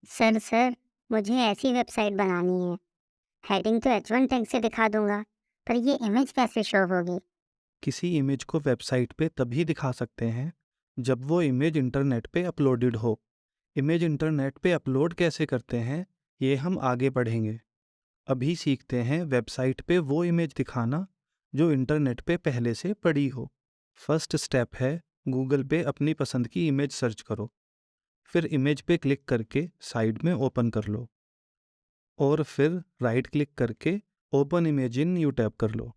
Sir, मुझे ऐसी website बनानी है। हेडिंग तो H1 टैग से दिखा दूंगा, पर ये इमेज कैसे शो होगी? किसी इमेज को वेबसाइट पे तभी दिखा सकते हैं जब वो इमेज इंटरनेट पे अपलोडेड हो। इमेज इंटरनेट पे अपलोड कैसे करते हैं, ये हम आगे पढ़ेंगे। अभी सीखते हैं वेबसाइट पे वो इमेज दिखाना जो इंटरनेट पे पहले से पड़ी हो। फर्स्ट स्टेप है, गूगल पे अपनी पसंद की इमेज सर्च करो। फिर इमेज पे क्लिक करके साइड में ओपन कर लो और फिर राइट क्लिक करके open image in new tab कर लो।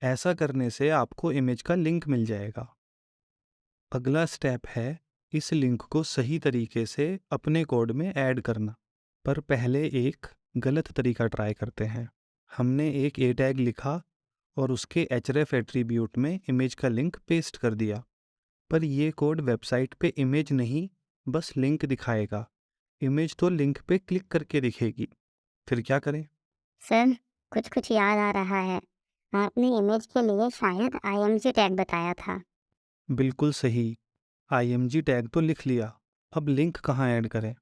ऐसा करने से आपको इमेज का लिंक मिल जाएगा। अगला स्टेप है इस लिंक को सही तरीके से अपने कोड में ऐड करना। पर पहले एक गलत तरीका ट्राई करते हैं। हमने एक ए टैग लिखा और उसके href एट्रीब्यूट में इमेज का लिंक पेस्ट कर दिया। पर ये कोड वेबसाइट पे इमेज नहीं, बस लिंक दिखाएगा। इमेज तो लिंक पे क्लिक करके दिखेगी। फिर क्या करें? सर, कुछ कुछ याद आ रहा है। आपने इमेज के लिए शायद IMG टैग बताया था। बिल्कुल सही। img टैग तो लिख लिया। अब लिंक कहाँ ऐड करें?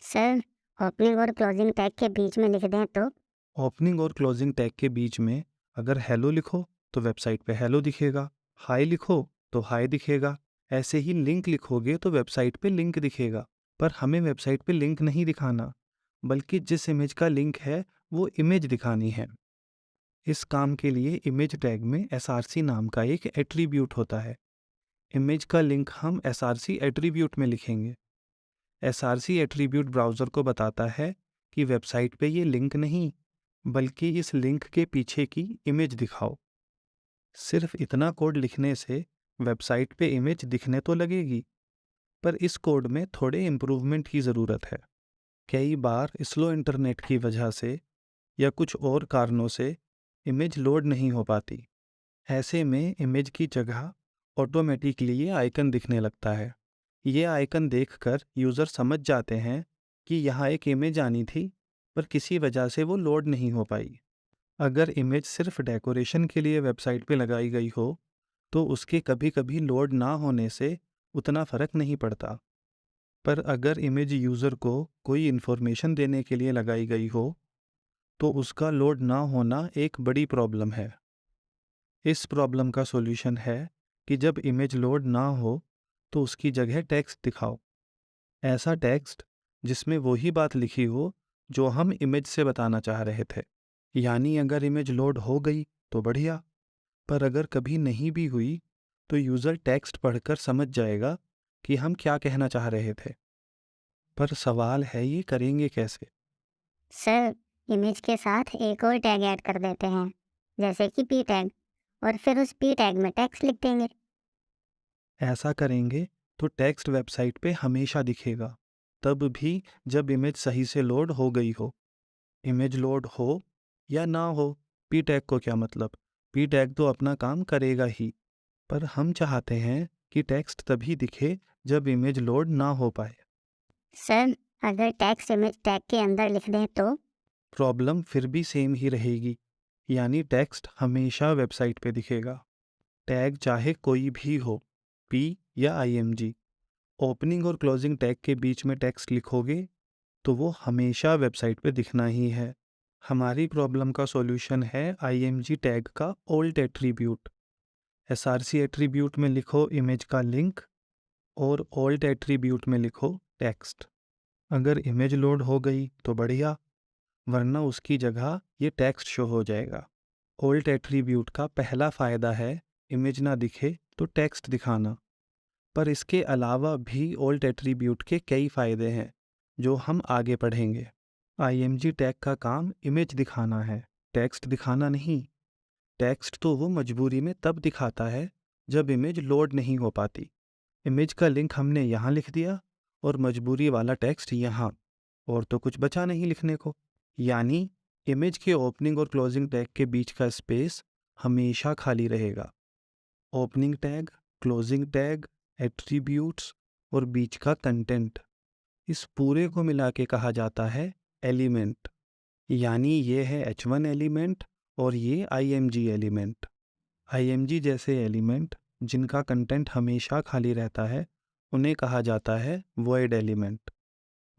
सर, ओपनिंग और क्लोजिंग टैग के बीच में लिख दें तो? ओपनिंग और क्लोजिंग टैग के बीच में अगर हेलो लिखो तो वेबसाइट पे हेलो दिखेगा। हाई लिखो तो हाई दिखेगा। ऐसे ही लिंक लिखोगे तो वेबसाइट पे लिंक दिखेगा। पर हमें वेबसाइट पे लिंक नहीं दिखाना, बल्कि जिस इमेज का लिंक है वो इमेज दिखानी है। इस काम के लिए इमेज टैग में src नाम का एक एट्रीब्यूट होता है। इमेज का लिंक हम src एट्रीब्यूट में लिखेंगे। src एट्रीब्यूट ब्राउज़र को बताता है कि वेबसाइट पे ये लिंक नहीं, बल्कि इस लिंक के पीछे की इमेज दिखाओ। सिर्फ इतना कोड लिखने से वेबसाइट पे इमेज दिखने तो लगेगी, पर इस कोड में थोड़े इम्प्रूवमेंट की ज़रूरत है। कई बार स्लो इंटरनेट की वजह से या कुछ और कारणों से इमेज लोड नहीं हो पाती। ऐसे में इमेज की जगह ऑटोमेटिकली ये आइकन दिखने लगता है। ये आइकन देखकर यूज़र समझ जाते हैं कि यहाँ एक इमेज आनी थी, पर किसी वजह से वो लोड नहीं हो पाई। अगर इमेज सिर्फ डेकोरेशन के लिए वेबसाइट पे लगाई गई हो, तो उसके कभी-कभी लोड ना होने से उतना फ़र्क नहीं पड़ता। पर अगर इमेज यूज़र को कोई इन्फॉर्मेशन देने के लिए लगाई गई हो, तो उसका लोड ना होना एक बड़ी प्रॉब्लम है। इस प्रॉब्लम का सॉल्यूशन है कि जब इमेज लोड ना हो, तो उसकी जगह टेक्स्ट दिखाओ। ऐसा टेक्स्ट जिसमें वही बात लिखी हो जो हम इमेज से बताना चाह रहे थे। यानी अगर इमेज लोड हो गई तो बढ़िया, पर अगर कभी नहीं भी हुई तो यूज़र टेक्स्ट पढ़कर समझ जाएगा कि हम क्या कहना चाह रहे थे। पर सवाल है, ये करेंगे कैसे? सर, इमेज के साथ एक और टैग ऐड कर देते हैं, जैसे कि P टैग, और फिर उस P टैग में टेक्स्ट लिख देंगे। ऐसा करेंगे तो टेक्स्ट वेबसाइट पे हमेशा दिखेगा, तब भी जब इमेज सही से लोड हो गई हो। इमेज लोड हो या ना हो, पी टैग को क्या मतलब? पी टैग तो अपना काम करेगा ही। पर हम चाहते हैं कि टेक्स्ट तभी दिखे जब इमेज लोड ना हो पाए। सर, अगर टेक्स्ट इमेज टैग के अंदर लिख दें तो? प्रॉब्लम फिर भी सेम ही रहेगी, यानी टेक्स्ट हमेशा वेबसाइट पे दिखेगा। टैग चाहे कोई भी हो, पी या img। ओपनिंग और क्लोजिंग टैग के बीच में टेक्स्ट लिखोगे तो वो हमेशा वेबसाइट पे दिखना ही है। हमारी प्रॉब्लम का सॉल्यूशन है img टैग का ओल्ट एट्रीब्यूट। src एट्रीब्यूट में लिखो इमेज का लिंक और ओल्ट एट्रीब्यूट में लिखो टेक्स्ट। अगर इमेज लोड हो गई तो बढ़िया, वरना उसकी जगह ये टेक्स्ट शो हो जाएगा। ओल्ट एट्रीब्यूट का पहला फ़ायदा है इमेज ना दिखे तो टेक्स्ट दिखाना, पर इसके अलावा भी ओल्ट एट्रीब्यूट के कई फ़ायदे हैं जो हम आगे पढ़ेंगे। img टैग का काम इमेज दिखाना है, टेक्स्ट दिखाना नहीं। टेक्स्ट तो वो मजबूरी में तब दिखाता है जब इमेज लोड नहीं हो पाती। इमेज का लिंक हमने यहाँ लिख दिया और मजबूरी वाला टेक्स्ट यहाँ, और तो कुछ बचा नहीं लिखने को। यानी इमेज के ओपनिंग और क्लोजिंग टैग के बीच का स्पेस हमेशा खाली रहेगा। Opening tag, closing tag, attributes और बीच का कंटेंट, इस पूरे को मिला के कहा जाता है एलिमेंट। यानी ये है H1 एलिमेंट और ये img एलिमेंट। img जैसे एलिमेंट जिनका कंटेंट हमेशा खाली रहता है, उन्हें कहा जाता है वॉइड एलिमेंट।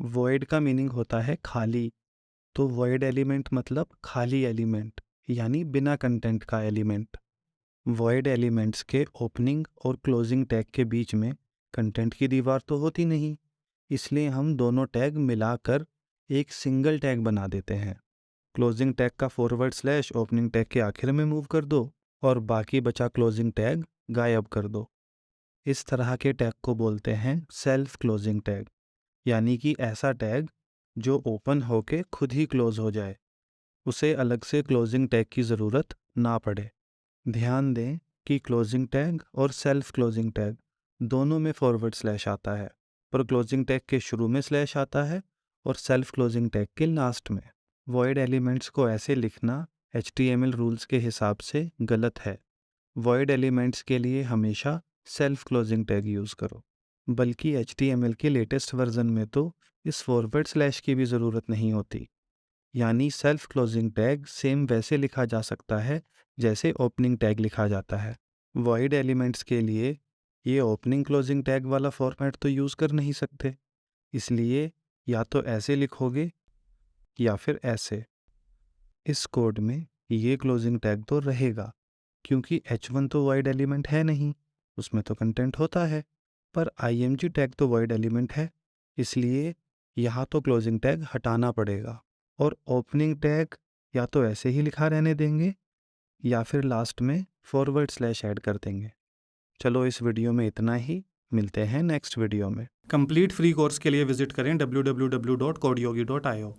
वॉइड का मीनिंग होता है खाली, तो वॉइड एलिमेंट मतलब खाली एलिमेंट, यानी बिना कंटेंट का एलिमेंट। वॉइड एलिमेंट्स के ओपनिंग और क्लोजिंग टैग के बीच में कंटेंट की दीवार तो होती नहीं, इसलिए हम दोनों टैग मिलाकर एक सिंगल टैग बना देते हैं। क्लोजिंग टैग का फॉरवर्ड स्लैश ओपनिंग टैग के आखिर में मूव कर दो और बाकी बचा क्लोजिंग टैग गायब कर दो। इस तरह के टैग को बोलते हैं सेल्फ क्लोजिंग टैग, यानी कि ऐसा टैग जो ओपन होके खुद ही क्लोज हो जाए, उसे अलग से क्लोजिंग टैग की ज़रूरत ना पड़े। ध्यान दें कि क्लोजिंग टैग और सेल्फ क्लोजिंग टैग दोनों में फॉरवर्ड स्लैश आता है, पर क्लोजिंग टैग के शुरू में स्लैश आता है और सेल्फ क्लोजिंग टैग के लास्ट में। वॉइड एलिमेंट्स को ऐसे लिखना HTML रूल्स के हिसाब से गलत है। वॉइड एलिमेंट्स के लिए हमेशा सेल्फ क्लोजिंग टैग यूज़ करो, बल्कि HTML के लेटेस्ट वर्जन में तो इस फॉरवर्ड स्लैश की भी ज़रूरत नहीं होती। यानी सेल्फ क्लोजिंग टैग सेम वैसे लिखा जा सकता है जैसे ओपनिंग टैग लिखा जाता है। वॉइड एलिमेंट्स के लिए ये ओपनिंग क्लोजिंग टैग वाला फॉर्मेट तो यूज़ कर नहीं सकते, इसलिए या तो ऐसे लिखोगे या फिर ऐसे। इस कोड में ये क्लोजिंग टैग तो रहेगा, क्योंकि H1 तो वॉइड एलिमेंट है नहीं, उसमें तो कंटेंट होता है, पर IMG टैग तो वॉइड एलिमेंट है, इसलिए यहाँ तो क्लोजिंग टैग हटाना पड़ेगा और ओपनिंग टैग या तो ऐसे ही लिखा रहने देंगे या फिर लास्ट में फॉरवर्ड स्लैश ऐड कर देंगे। चलो इस वीडियो में इतना ही, मिलते हैं नेक्स्ट वीडियो में। कंप्लीट फ्री कोर्स के लिए विजिट करें www.codeyogi.io।